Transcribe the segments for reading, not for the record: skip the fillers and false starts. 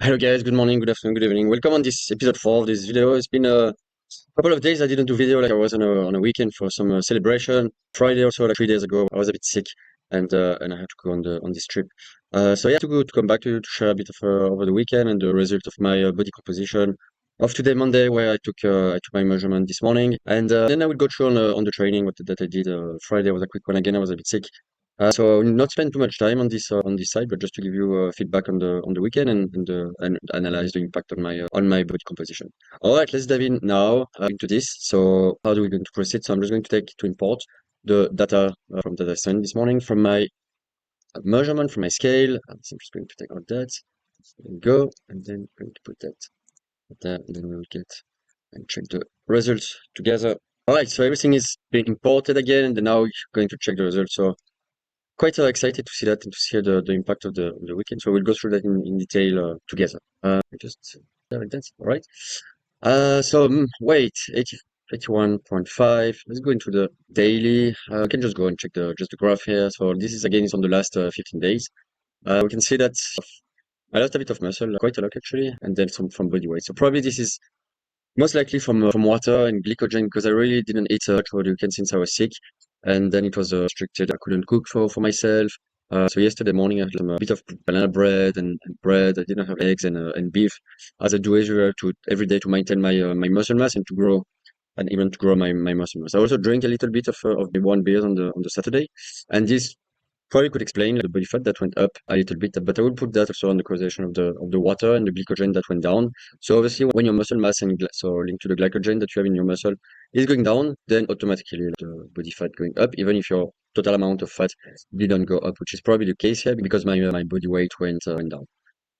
Hello guys, good morning, good afternoon, good evening. Welcome on this episode 4 of this video. It's been a couple of days I didn't do video, like I was on a weekend for some celebration. Friday also, like 3 days ago, I was a bit sick and I had to go on this trip. So yeah, to come back to share a bit of over the weekend and the result of my body composition of today, Monday, where I took my measurement this morning, and then I will go through on the training that I did. Friday was a quick one again. I was a bit sick. So I will not spend too much time on this side, but just to give you feedback on the weekend and analyze the impact on my body composition. All right, let's dive in now into this. So how do we going to proceed? So I'm just going to import the data from that I sent this morning from my measurement, from my scale. So I'm just going to take out that. There we go, and then I'm going to put that there, and then we will get and check the results together. All right, so everything is being imported again, and then now we're going to check the results. So quite excited to see that and to see the impact of the weekend. So we'll go through that in detail together. Just like that. All right. Weight 81.5. Let's go into the daily. We can just go and check the graph here. So this is again is on the last 15 days. We can see that I lost a bit of muscle, quite a lot actually, and then some from body weight. So probably this is most likely from water and glycogen because I really didn't eat much over the weekend since I was sick, and then it was restricted. I couldn't cook for myself. So yesterday morning I had a bit of banana bread and bread. I didn't have eggs and beef, as I do every day to maintain my muscle mass and to grow and even to grow my muscle mass. I also drank a little bit of the one beer on the Saturday, and this probably could explain the body fat that went up a little bit, but I will put that also on the causation of the water and the glycogen that went down. So obviously, when your muscle mass so linked to the glycogen that you have in your muscle is going down, then automatically the body fat going up, even if your total amount of fat didn't go up, which is probably the case here because my body weight went down.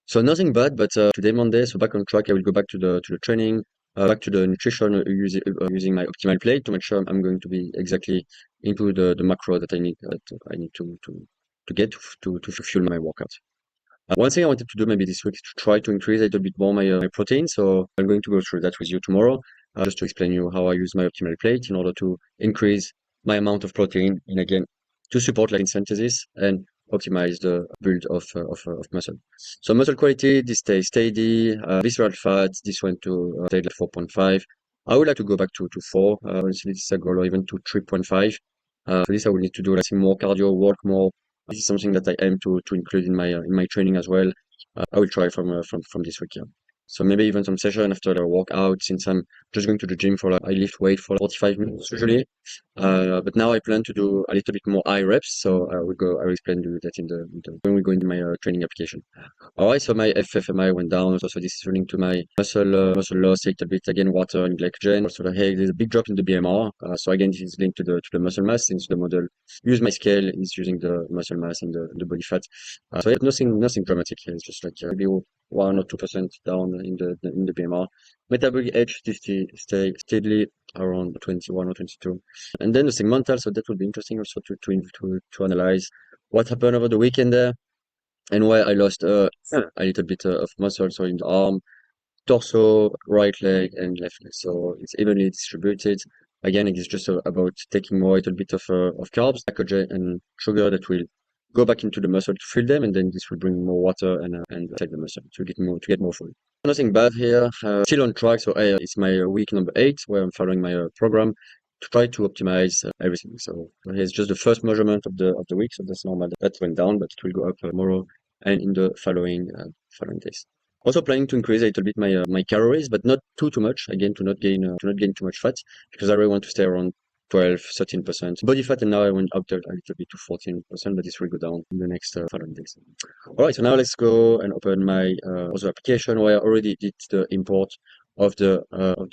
So nothing bad, but today Monday, so back on track. I will go back to the training, back to the nutrition using my optimal plate to make sure I'm going to be exactly into the macro that I need to get to fuel my workout. One thing I wanted to do maybe this week is to try to increase a little bit more my protein. So I'm going to go through that with you tomorrow, just to explain you how I use my optimal plate in order to increase my amount of protein and again to support like synthesis and optimize the build of muscle. So muscle quality, this stays steady. Visceral fat, this went to stayed like 4.5. I would like to go back to 4. Honestly, this is a goal, or even to 3.5. For this, I will need to do like more cardio, work more. This is something that I aim to include in my training as well. I will try from this week. Yeah. So maybe even some session after the workout, since I'm just going to the gym for I lift weight for 45 minutes usually. But now I plan to do a little bit more high reps. So I will explain to you that when we go into my training application. All right, so my FFMI went down. So this is running to my muscle loss a little bit. Again, water and glycogen. Also, there's a big drop in the BMR. So again, this is linked to the muscle mass since the model use my scale is using the muscle mass and the body fat. So yeah, nothing dramatic here. It's just like maybe 1 or 2% down in the BMR. Metabolic age stay steadily around 21 or 22. And then the segmental, so that would be interesting also to analyze what happened over the weekend there and why I lost a little bit of muscle, so in the arm, torso, right leg, and left leg. So it's evenly distributed. Again, it is just about taking more, a little bit of carbs, glycogen, and sugar that will go back into the muscle to fill them, and then this will bring more water and take the muscle to get more food. Nothing bad here. Still on track. So it's my week number 8 where I'm following my program to try to optimize everything. So here's just the first measurement of the week. So that's normal. That went down, but it will go up tomorrow and in the following days. Also planning to increase a little bit my calories, but not too much. Again, to not gain too much fat because I really want to stay around 12-13% body fat, and now I went up a little bit to 14%, but this will go down in the next following days. All right, so now let's go and open my other application where I already did the import of the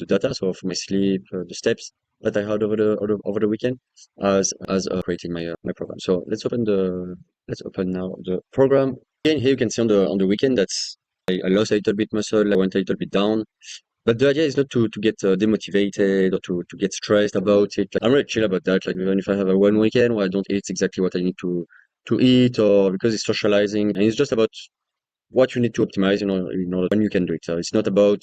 data, so for my sleep, the steps that I had over the weekend, as creating my program. So let's open now the program. Again, here you can see on the weekend that's I lost a little bit muscle, I went a little bit down. But the idea is not to get demotivated or to get stressed about it. Like, I'm really chill about that. Like even if I have a one weekend where I don't eat exactly what I need to eat, or because it's socializing, and it's just about what you need to optimize, when you can do it. So it's not about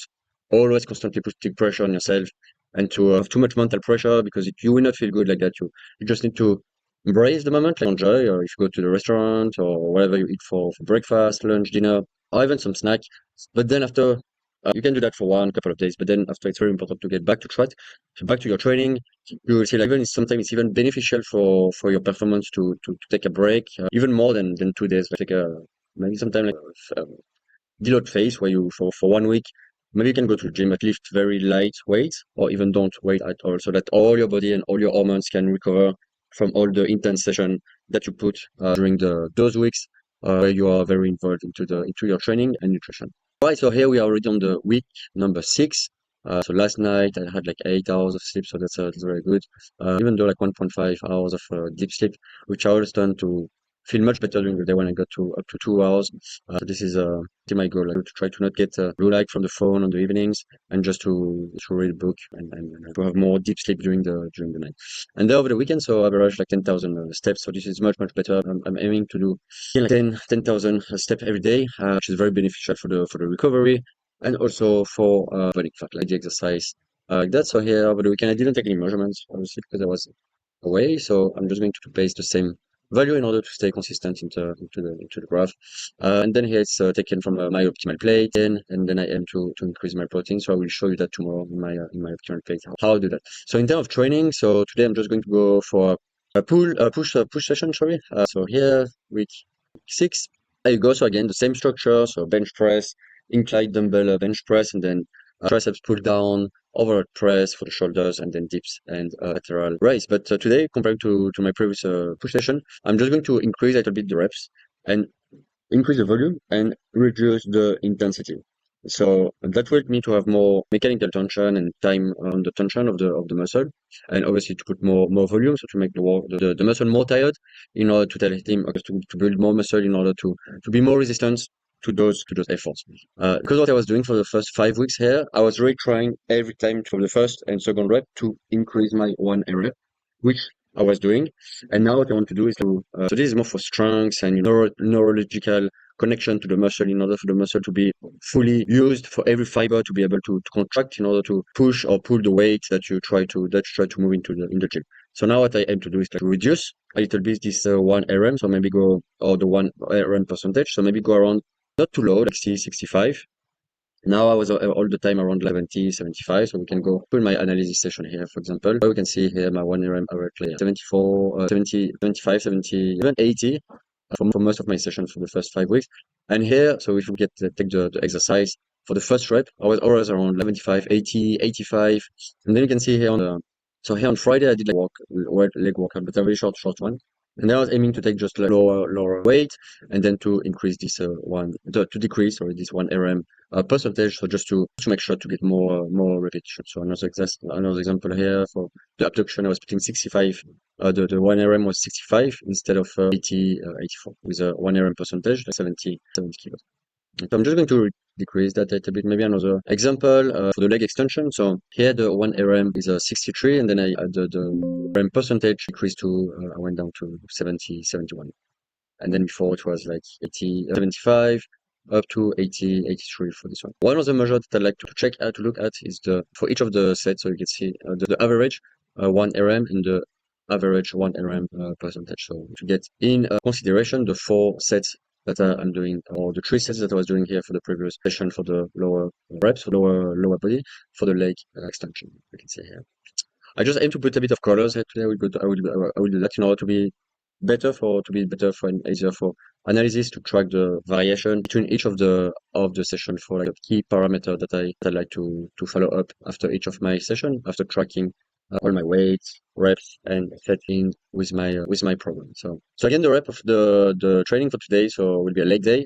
always constantly putting pressure on yourself and to have too much mental pressure because you will not feel good like that. You just need to embrace the moment, like enjoy, or if you go to the restaurant or whatever you eat for breakfast, lunch, dinner, or even some snack. But then after, you can do that for one couple of days, but then after it's very important to get back to track, so back to your training. You will see like even sometimes it's even beneficial for your performance to take a break, even more than 2 days. Like take a maybe sometime like deload phase where you for 1 week maybe you can go to the gym at lift very light weights or even don't weight at all, so that all your body and all your hormones can recover from all the intense session that you put during those weeks where you are very involved into your training and nutrition. Right, so here we are already on the week number 6. So last night I had like 8 hours of sleep, so that's very good. Even though like 1.5 hours of deep sleep, which I always done to feel much better during the day when I got to up to 2 hours. So this is my goal, like, to try to not get blue light from the phone on the evenings and just to read a book and to have more deep sleep during the night. And then over the weekend, so I average like 10,000 steps. So this is much better. I'm aiming to do like 10,000 steps every day, which is very beneficial for the recovery and also for burning fat, like the exercise like that. So here over the weekend, I didn't take any measurements, obviously, because I was away. So I'm just going to paste the same value in order to stay consistent into the graph. And then here it's taken from my optimal plate, and then I aim to increase my protein. So I will show you that tomorrow in my optimal plate how I do that. So in terms of training, so today I'm just going to go for a push session. Sorry. So here week 6. There you go. So again the same structure. So bench press, incline dumbbell bench press, and then triceps pull down, overhead press for the shoulders, and then dips and lateral raise. But today, compared to my previous push session, I'm just going to increase a little bit the reps and increase the volume and reduce the intensity. So that will help me to have more mechanical tension and time on the tension of the muscle, and obviously to put more volume, so to make the muscle more tired, in order to tell him okay, to build more muscle in order to be more resistant to those efforts. Because what I was doing for the first 5 weeks here, I was really trying every time from the first and second rep to increase my one rep, which I was doing. And now what I want to do is so this is more for strength and neurological connection to the muscle, in order for the muscle to be fully used, for every fiber to be able to contract in order to push or pull the weight that you try to move in the gym. So now what I aim to do is to reduce a little bit this 1 RM, so maybe go, or the 1 RM percentage, so maybe go around not too low, like 60, 65. Now I was all the time around 70, 75, so we can go to my analysis session here, for example. We can see here my 1 RM average player, 74, 70, 75, 70, even 80 for most of my sessions for the first 5 weeks. And here, so if we take the exercise for the first rep, I was always around 75, 80, 85. And then you can see here so here on Friday, I did like leg workout, but a very short one. And then I was aiming to take just like lower weight, and then to increase this to decrease, or this 1 RM percentage, so just to make sure to get more repetition. So another example here for the abduction, I was putting 65. The 1 RM was 65 instead of 80, 84, with a 1 RM percentage, like 70 kilos. So I'm just going to decrease that a little bit. Maybe another example for the leg extension. So here the 1 RM is 63, and then the RM percentage decreased to, I went down to 70, 71. And then before it was like 80, 75, up to 80, 83 for this one. One of the measures that I like to check out, to look at, is for each of the sets, so you can see the average 1 RM and the average 1 RM percentage. So to get in consideration the 4 sets that I'm doing, or the 3 sets that I was doing here for the previous session for the lower reps, for lower body, for the leg extension, you can see here. I just aim to put a bit of colors here today. I will do that in order to be better and easier for analysis, to track the variation between each of the session, for like a key parameter that I like to follow up after each of my session, after tracking all my weights, reps, and setting with my program. So again, the rep of the training for today, so will be a leg day,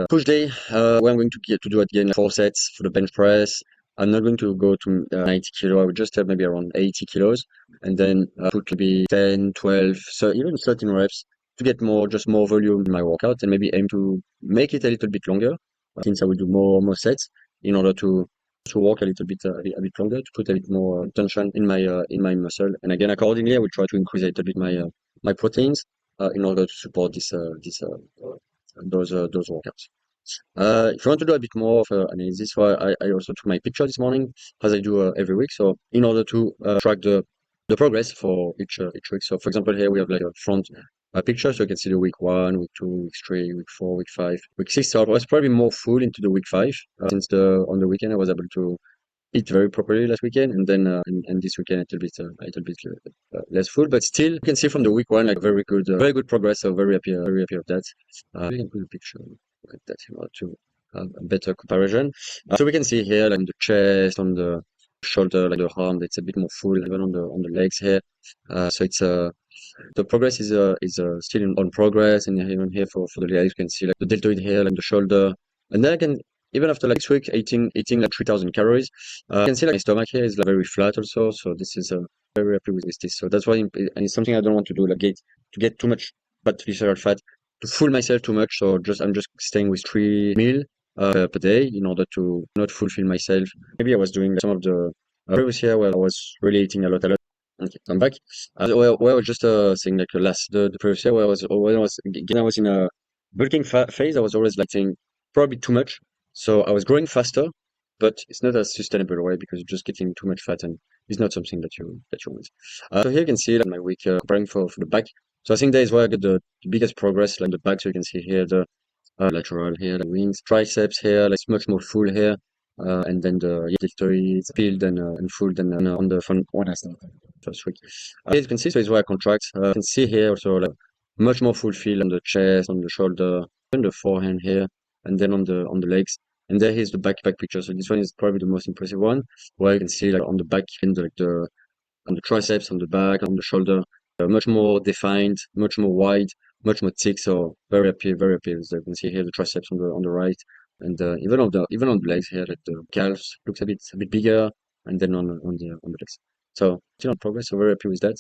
push day, where I'm going to do again 4 sets for the bench press. I'm not going to go to 90 kilo. I would just have maybe around 80 kilos, and then put maybe 10, 12, so even 13 reps to get more volume in my workout, and maybe aim to make it a little bit longer, since I will do more sets, in order to work a little bit a bit longer, to put a bit more tension in my muscle. And again, accordingly, I will try to increase a little bit my proteins in order to support those workouts. If you want to do a bit more of analysis, so I also took my picture this morning, as I do every week. So in order to track the progress for each week. So for example, here we have like a front picture. So you can see the week 1, week 2, week 3, week 4, week 5, week 6. So I was probably more full into the week 5 since on the weekend I was able to eat very properly last weekend, and then and this weekend a little bit less full, but still you can see from the week 1 like very good progress. So very happy of that. We can put a picture like that in order to have a better comparison. So we can see here like the chest, on the shoulder, like the arm, it's a bit more full, even on the legs here. So it's the progress is still on progress, and even here for the legs, you can see like the deltoid here, like the shoulder, and then I can even after like 6 weeks eating like 3,000 calories, you can see like my stomach here is like very flat also. So this is very happy with this. So that's why, and it's something I don't want to do, like get too much bad visceral fat to fool myself too much. So I'm just staying with 3 meal per day in order to not fulfill myself. Maybe I was doing like, some of the previous year where I was really eating a lot. Okay, I'm back. Where I was just saying like the previous year where I was in a bulking phase, I was always like saying probably too much. So I was growing faster, but it's not as sustainable, right? Because you're just getting too much fat, and it's not something that you want. So here you can see like my week comparing for the back. So I think that is where I got the biggest progress, like the back. So you can see here the lateral here, the wings, triceps here, like it's much more full here. And then the deltoids peeled and full than on the front one I started first week. As you can see, so it's where I contract. You can see here also like much more full feel on the chest, on the shoulder, on the forehand here, and then on the legs. And there is the back picture. So this one is probably the most impressive one, where you can see like on the back and like the on the triceps, on the back, on the shoulder, much more defined, much more wide, much more thick. So very happy. As you can see here, the triceps on the right, and even on the legs here, like the calves looks a bit bigger, and then on the legs. So still on progress. So very happy with that.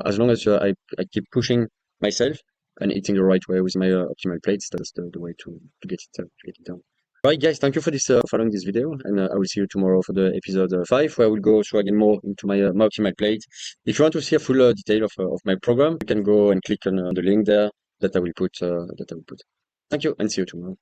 As long as I keep pushing myself and eating the right way with my optimal plates, that's the way to get it done. Right, guys, thank you for this following this video, and I will see you tomorrow for the episode 5, where I will go through again more into my optimal plate. If you want to see a full detail of my program, you can go and click on the link there that I will put. Thank you, and see you tomorrow.